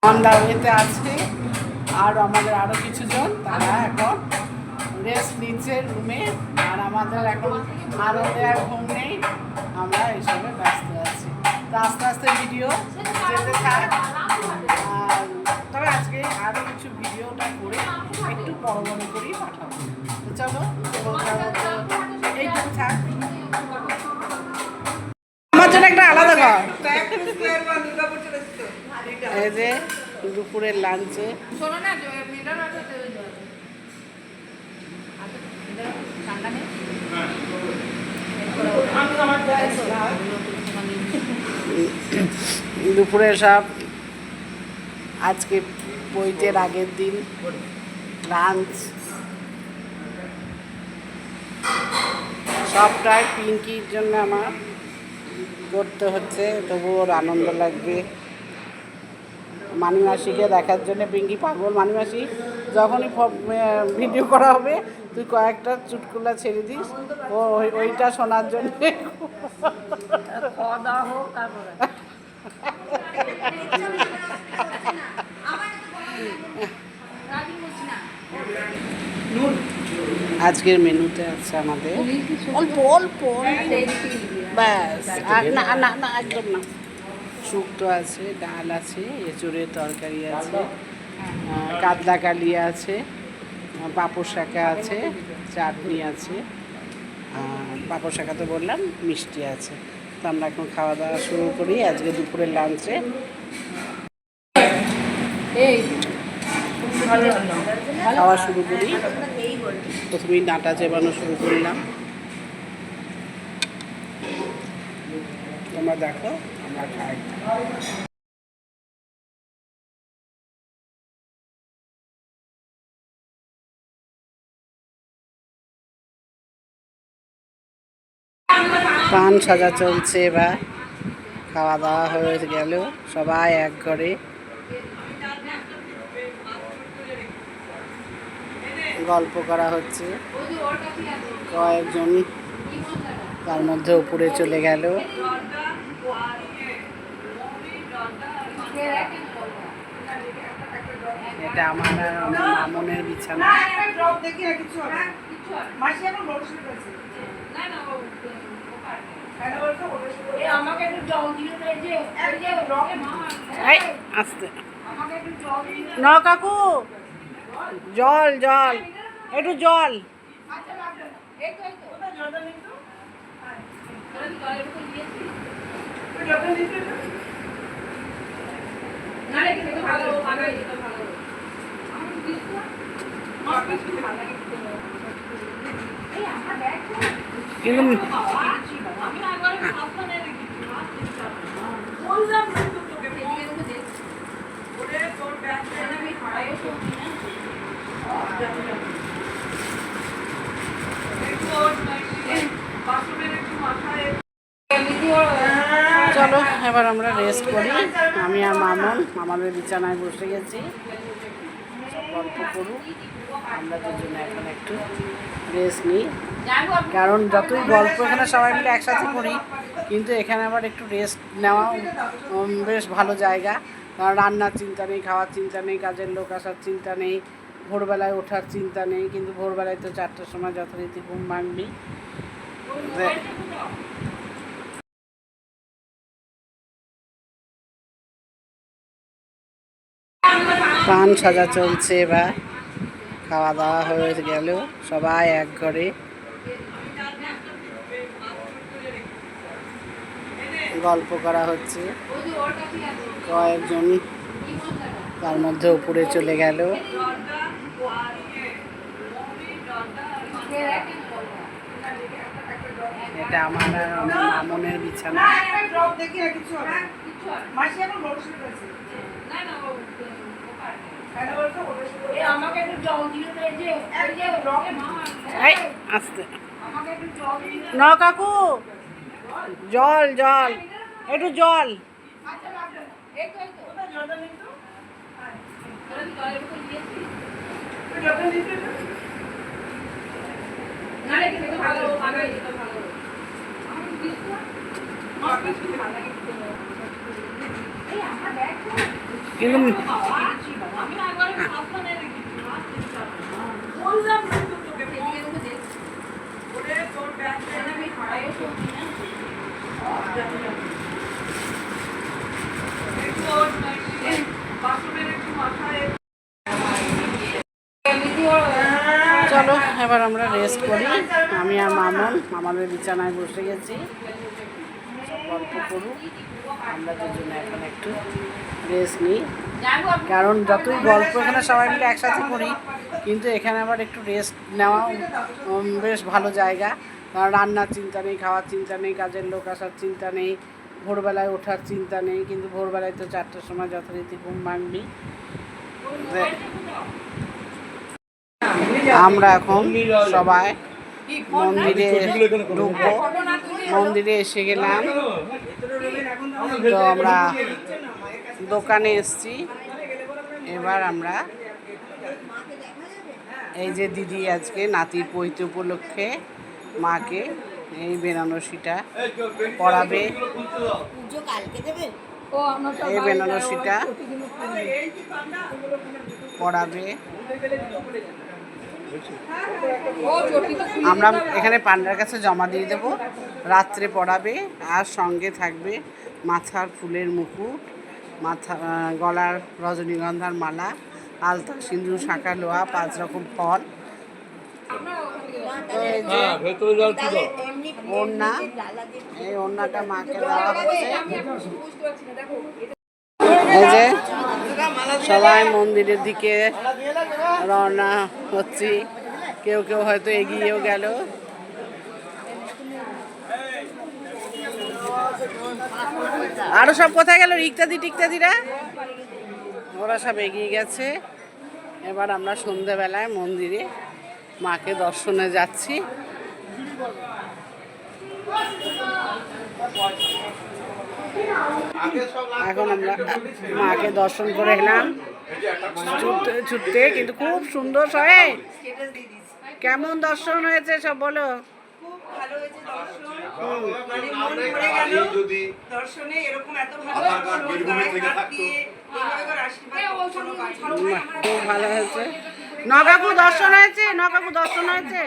আমরা ওয়েতে আছি আর আমাদের আরও কিছুজন তারা এখন রেস্ট নিচ্ছে রুমে। আর আমাদের এখন আনন্দে আর ঘুম নেই, আমরা এইসবে ব্যস্ত আছি। তো আস্তে আস্তে ভিডিও যেতে থাক। আর তবে আজকে আরও কিছু ভিডিওটা করে একটু বড় বড় করেই পাঠাবো। তো চলো এইটুকু থাক। আমার জন্য একটা আলাদা ঘর। এই যে দুপুরের লাঞ্চে দুপুরে সব আজকে বইতের আগের দিন লাঞ্চ সবটাই পিঙ্কির জন্য আমার করতে হচ্ছে, তবু ওর আনন্দ লাগবে। মানিমাসিকে দেখার জন্য পিঙ্কি পাগল। মানিমাসি যখনই ভিডিও করা হবে তুই কয়েকটা চুটকুলা ছেড়ে দিস, ও ওইটা শোনার জন্য। আজকের মেনুতে আছে আমাদের অল্প অল্প ব্যাস, আর না না না একদম না। শুক্তো আছে, ডাল আছে, এঁচুড়ের তরকারি আছে, কাতলা কালিয়া আছে, পাঁপড় শাঁকা আছে, চাটনি আছে, পাঁপড় শাঁকা তো বললাম, মিষ্টি আছে। তো আমরা এখন খাওয়া দাওয়া শুরু করি আজকে দুপুরের লাঞ্চে। খাওয়া শুরু করি, প্রথমেই ডাঁটা চেবানো শুরু করলাম। তোমরা দেখো আমরা খাই। পান সাজা চলছে, এবার খাওয়া দাওয়া হয়ে গেল, সবাই এক ঘরে গল্প করা হচ্ছে। কয়েকজন তার মধ্যে উপরে চলে গেল। এটা আমার মামনের বিছানা। আস্তে ন কাকু, জল জল, একটু জল। কিন্তু চলো এবার আমরা রেস্ট করি। আমি আর মামন আমাদের বিছানায় বসে গেছি, গল্প করুক। আমরা দুজনে এখন একটু রেস্ট নিই, কারণ যতই গল্প এখানে সবাই মিলে একসাথে করি, কিন্তু এখানে আবার একটু রেস্ট নেওয়া বেশ ভালো জায়গা। কারণ রান্নার চিন্তা নেই, খাওয়ার চিন্তা নেই, কাজের লোক আসার চিন্তা নেই, ভোরবেলায় ওঠার চিন্তা নেই। কিন্তু ভোরবেলায় তো 4টার সময় যথারীতি ঘুম ভাঙবি। পান সাজা চলছে, এবার খাওয়া দাওয়া হয়ে গেল, সবাই এক ঘরে গল্প করা হচ্ছে। কয়েকজন তার মধ্যে উপরে চলে গেল। এটা আমার মামনের বিছানা। আস্তে ন কাকু, জল জল, একটু জল। ভালো কিন্তু চলো এবার আমরা রেস্ট করি। আমি আর মামন আমাদের বিছানায় বসে গেছি, সব গল্প করুক, আমরা দুজনে এখন একটু রেস্ট নিই। কারণ যতই গল্প এখানে সবাই মিলে একসাথে করি, কিন্তু এখানে আবার একটু রেস্ট নেওয়া বেশ ভালো জায়গা। কারণ রান্নার চিন্তা নেই, খাওয়ার চিন্তা নেই, কাজের লোক আসার চিন্তা নেই, ভোরবেলায় ওঠার চিন্তা নেই। কিন্তু ভোরবেলায় তো 4টার সময় যথারীতি ঘুম ভাঙবি। আমরা এখন সবাই মন্দিরে ঢুকবো। মন্দিরে এসে গেলাম, তো আমরা দোকানে এসছি। এবার আমরা এই যে দিদি আজকে নাতির পৈতে উপলক্ষে মাকে এই বেনারসিটা পরাবে। এই বেনারসিটা পরাবে। আমরা এখানে পান্ডার কাছে জমা দিয়ে দেবো, রাত্রে পরাবে। আর সঙ্গে থাকবে মাথার ফুলের মুকুট, গলার রজনীগন্ধার মালা, আলতা, সিঁদুর, শাঁখা, লোহা, 5 রকম ফল। ওড়না, এই ওড়নাটা মাকে দেওয়া হচ্ছে। এই যে সবাই মন্দিরের দিকে রওনা হচ্ছি, কেউ কেউ হয়তো এগিয়েও গেল। আরো সব কোথায় গেল? টিকতাদিরা ওরা সব এগিয়ে গেছে। এবার আমরা সন্ধ্যেবেলায় মন্দিরে মাকে দর্শনে যাচ্ছি। এখন আমরা মাকে দর্শন করে এলাম ছুটতে ছুটতে, কিন্তু খুব সুন্দর। সবাই কেমন দর্শন হয়েছে সব বলো। খুব ভালো হয়েছে। নগাপু দর্শন হয়েছে, নগাপু দর্শন হয়েছে,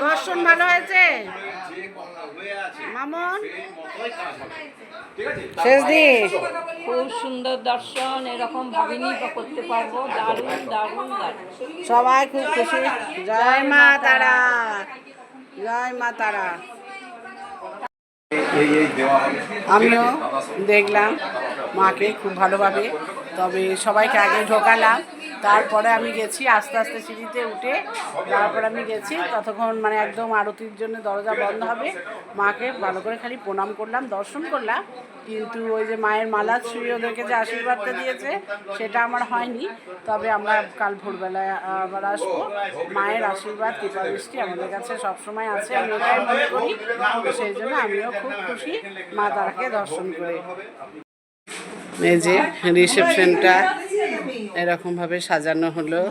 দর্শন ভালো হয়েছে। মামন শেষ দিন খুব সুন্দর দর্শন, এরকম ভাবিনি করতে পারবো। দারুণ দারুণ দারুণ, সবাই খুব খুশি। জয় মা তারা, জয় মা তারা। আমিও দেখলাম মাকে খুব ভালোভাবে, তবে সবাইকে আগে ঢোকালাম, তারপরে আমি গেছি আস্তে আস্তে সিঁড়িতে উঠে। তারপরে আমি গেছি, ততক্ষণ মানে একদম আরতির জন্য দরজা বন্ধ হবে। মাকে ভালো করে খালি প্রণাম করলাম, দর্শন করলাম, কিন্তু ওই যে মায়ের মালা ছুঁয়ে ওদেরকে যে আশীর্বাদটা দিয়েছে সেটা আমার হয়নি। তবে আমরা কাল ভোরবেলায় আবার আসবো। মায়ের আশীর্বাদ, কৃপা দৃষ্টি আমাদের কাছে সবসময় আছে, আমি এটাই মনে করি। সেই জন্য আমিও খুব খুশি মা তারাকে দর্শন করে। এই যে রিসেপশনটা এরকমভাবে সাজানো হলো।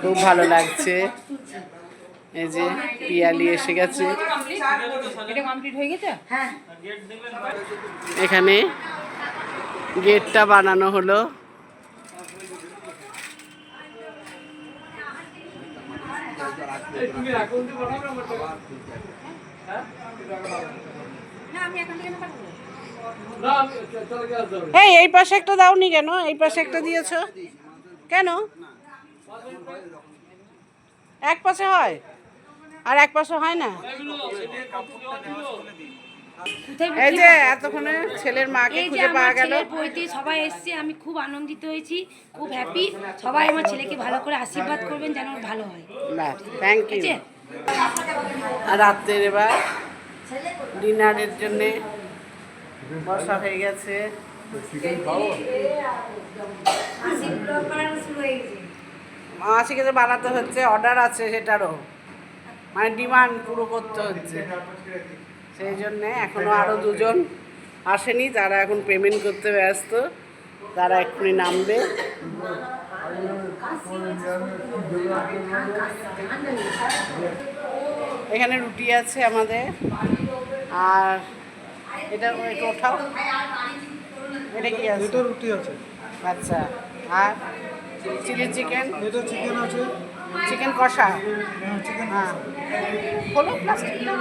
খুব ভালো লাগছে। এই যে পিয়ালি এসে গেছে। এখানে গেটটা বানানো হলো। এই পাশে একটা দাওনি কেন? এই পাশে একটা দিয়েছো কেন? এক পাশে হয় আর এক পাশে হয় না। এই যে এতক্ষণে ছেলের মাকে খুঁজে পাওয়া গেল। সবাই এসছে, আমি খুব আনন্দিত হয়েছি, খুব হ্যাপি। সবাই আমার ছেলেকে ভালো করে আশীর্বাদ করবেন যেন ভালো হয়। Thank you. রাত্রের এবার ডিনারের জন্যে বসা হয়ে গেছে। মাসিকে যে বানাতে হচ্ছে, অর্ডার আছে সেটারও, মানে ডিমান্ড পুরো করতে হচ্ছে। সেই জন্যে এখনও আরও দুজন আসেনি, তারা এখন পেমেন্ট করতে ব্যস্ত, তারা এক্ষুনি নামবে। এখানে রুটি আছে আমাদের। আর এটা একটু ওঠাও, এটা কি আছে? এটা রুটি আছে, আচ্ছা। আর চিলি চিকেন, এটা চিকেন আছে, চিকেন কষা। চিকেন হ্যাঁ, খোলো প্লাস্টিকটা,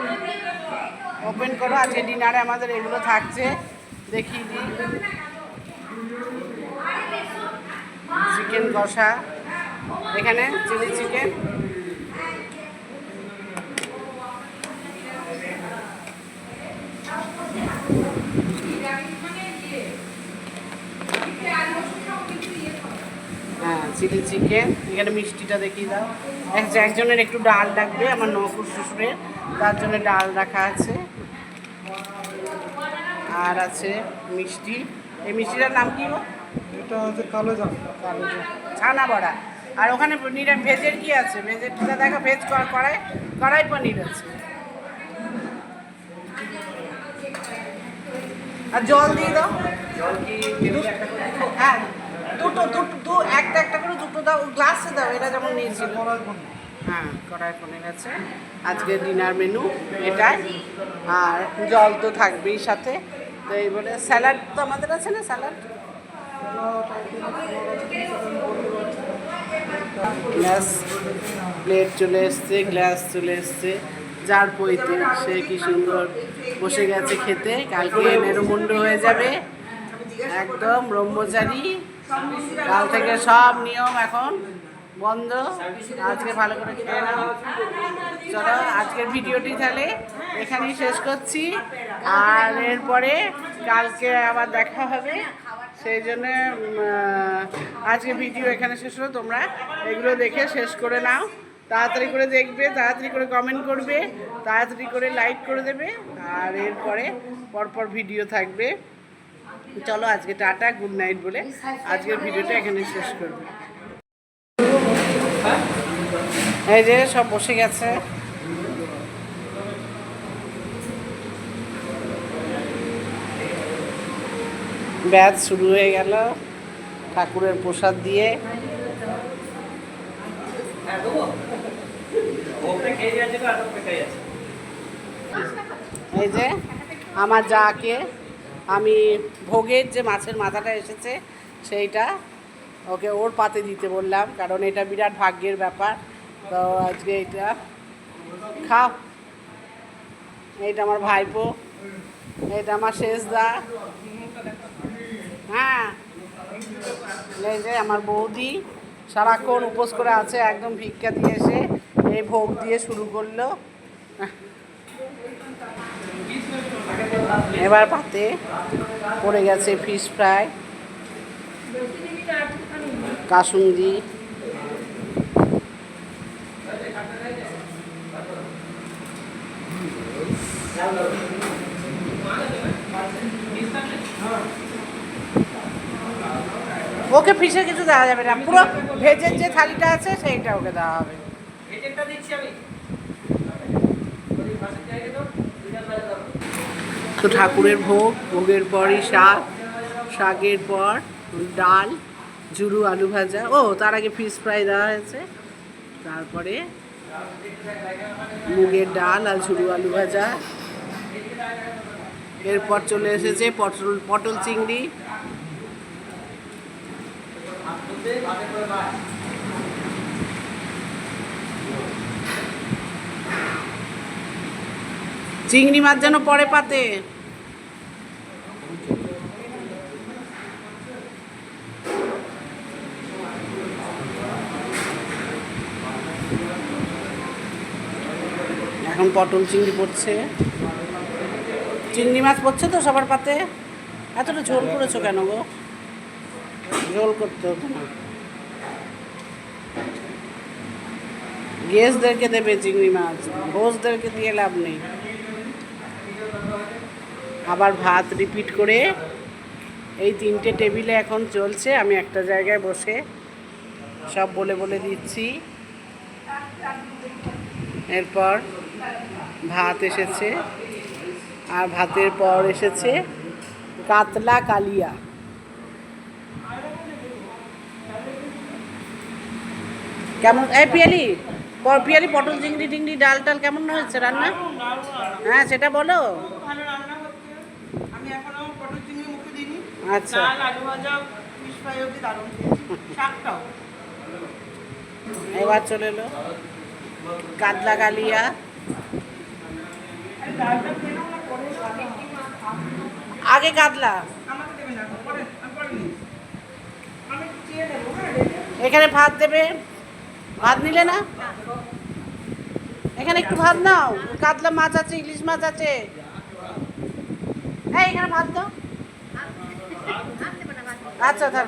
ওপেন করো। আজকে ডিনারে আমাদের এগুলো থাকছে, দেখিয়ে দিই। চিকেন কষা, এখানে চিলি চিকেন, হ্যাঁ চিলি চিকেন। এখানে মিষ্টিটা দেখিয়ে দাও। একজনের একটু ডাল লাগবে, আমার নকুর শ্বশুরের, তার জন্য ডাল রাখা আছে। আর আছে মিষ্টি। এই মিষ্টিটার নাম কি গো? এটা হচ্ছে কালো জাম, ছানা বড়া। আর ওখানে ভেজের কি আছে? ভেজেরটা দেখো, ভেজ কড়াই, কড়াই পনির আছে। আর জল দিয়ে দাও। হ্যাঁ, দুটো একটা একটা করে দুটো দাও, গ্লাসে দাও, এটা যেমন নিয়েছিল। হ্যাঁ, কড়াই পনির আছে। আজকে ডিনার মেনু এটাই। আর জল তো থাকবেই সাথে। তো এই বলে স্যালাড তো আমাদের আছে না, স্যালাড। গ্লাস, প্লেট চলে এসছে, গ্লাস চলে এসছে। যার পইতে সে কি সুন্দর বসে গেছে খেতে। কালকে মেরুমুণ্ড হয়ে যাবে, একদম ব্রহ্মচারী। কাল থেকে সব নিয়ম এখন বন্ধ। আজকে ভালো করে খেয়ে নাও। চলো, আজকের ভিডিওটি তাহলে এখানেই শেষ করছি। আর এরপরে কালকে আবার দেখা হবে, সেই জন্য আজকে ভিডিও এখানে শেষ হলো। তোমরা এগুলো দেখে শেষ করে নাও, তাড়াতাড়ি করে দেখবে, তাড়াতাড়ি করে কমেন্ট করবে, তাড়াতাড়ি করে লাইক করে দেবে। আর এরপরে পরপর ভিডিও থাকবে। চলো আজকে টাটা, গুড নাইট বলে আজকের ভিডিওটা এখানে শেষ করবে। এই যে সব বসে গেছে। ব্যাচ শুরু হয়ে গেল ঠাকুরের প্রসাদ দিয়ে। এই যে আমার যাকে আমি ভোগের যে মাছের মাথাটা এসেছে সেইটা ওকে ওর পাতে দিতে বললাম, কারণ এটা বিরাট ভাগ্যের ব্যাপার। তো আজকে এটা খাও। এইটা আমার ভাইপো, এটা আমার শেষদা। হ্যাঁ, এই যে আমার বৌদি সারাক্ষণ উপোস করে আছে, একদম ভিক্ষা দিয়ে এসে এই ভোগ দিয়ে শুরু করলো। এবার পাতে পড়ে গেছে ফিশ ফ্রাই, কাসুন্দি, ওকে ফিশে কিছু দেওয়া যাবে না, পুরো ভেজের যে থালিটা আছে সেইটা ওকে দেওয়া হবে। তো ঠাকুরের ভোগ, ভোগের পরই শাক, শাকের পর ডাল, ঝুরু আলু ভাজা, ও তার আগে ফিশ ফ্রাই দেওয়া হয়েছে, তারপরে মুগের ডাল আর ঝুরু আলু ভাজা। এরপর চলে এসেছে পটল চিংড়ি, চিংড়ি মাছ যেন পরে পাতে। এখন পটল চিংড়ি পড়ছে, চিংড়ি মাছ পড়ছে তো সবার পাতে। এতটা ঝোল করেছো কেন গো? ঝোল করতে হতো না, গেস্টদেরকে দেবে চিংড়ি মাছ, ভোজদেরকে দিয়ে লাভ নেই। আবার ভাত রিপিট করে এই 3টে টেবিলে এখন চলছে। আমি একটা জায়গায় বসে সব বলে বলে দিচ্ছি। এরপর ভাত এসেছে, আর ভাতের পর এসেছে কাতলা কালিয়া। কেমন? এই পিয়ালি পিয়ালি পটল চিংড়ি টিংড়ি ডাল টাল কেমন হয়েছে রান্না? হ্যাঁ সেটা বলো। ভালো রান্না হচ্ছে। আমি এখনো পটল চিংড়ি মুখে দিইনি। আচ্ছা। ডাল আলু ভাজা ফিশ ফ্রাই অবধি দারুণ খেয়েছি। শাকটাও। এবার চলে এলো কাতলা কালিয়া। ডালটা খেয়ে নাও না পরে আগে কাতলা, আমাকে দেবে না পরে আমি পরে নিই। আমি চেয়ে নেবো হ্যাঁ রেখে। এখানে ভাত দেবে। ভাত নিলে না? এখানে একটু ভাত নাও, কাতলা মাছ আছে, ইলিশ মাছ আছে। হ্যাঁ এখানে ভাত দাও। আচ্ছা থাক।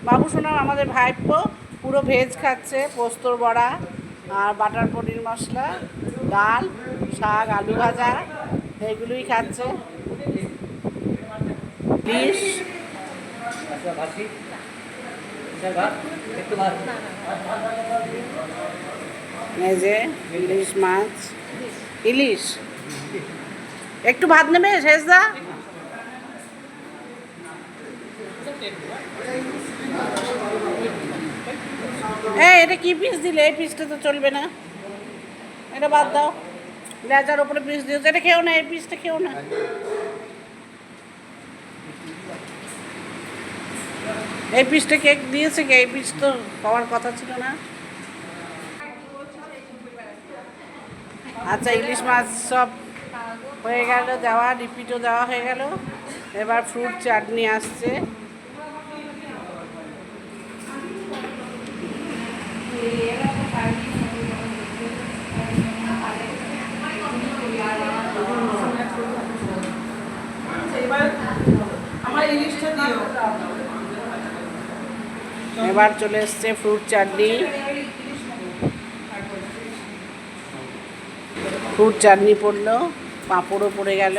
বাবু সোনা আমাদের ভাইপো পুরো ভেজ খাচ্ছে, পোস্তর বড়া আর বাটার পনির মশলা, ডাল, শাক, আলু ভাজা এইগুলোই খাচ্ছে। ডিশ এই যে ইলিশ মাছ, ইলিশ একটু ভাত নেবে শেষদা? এটা কি পিস দিলে? এই পিসটা তো চলবে না, এটা বাদ দাও। লেজার ওপরে পিস দিয়েছে, এটা খেও না, এই পিসটা খেও না। এই পিসটা কেক দিয়েছে কে? এই পিস তো পাওয়ার কথা ছিল না। আচ্ছা ইলিশ মাছ সব হয়ে গেল দেওয়া, রিপিটও দেওয়া হয়ে গেল। এবার ফ্রুট চাটনি আসছে। এবার আমার ইলিশটা দিও। এবার চলে এসছে ফ্রুট চাটনি। ফ্রুট চাটনি পড়লো, পাঁপড়ও পড়ে গেল।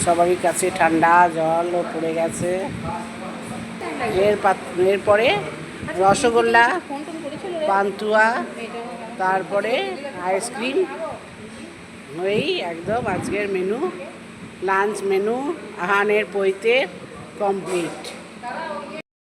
সবারই কাছে ঠান্ডা জলও পড়ে গেছে। এরপরে রসগোল্লা, পান্তুয়া, তারপরে আইসক্রিম। ওই একদম আজকের মেনু, লাঞ্চ মেনু আহানের পৈতে কমপ্লিট।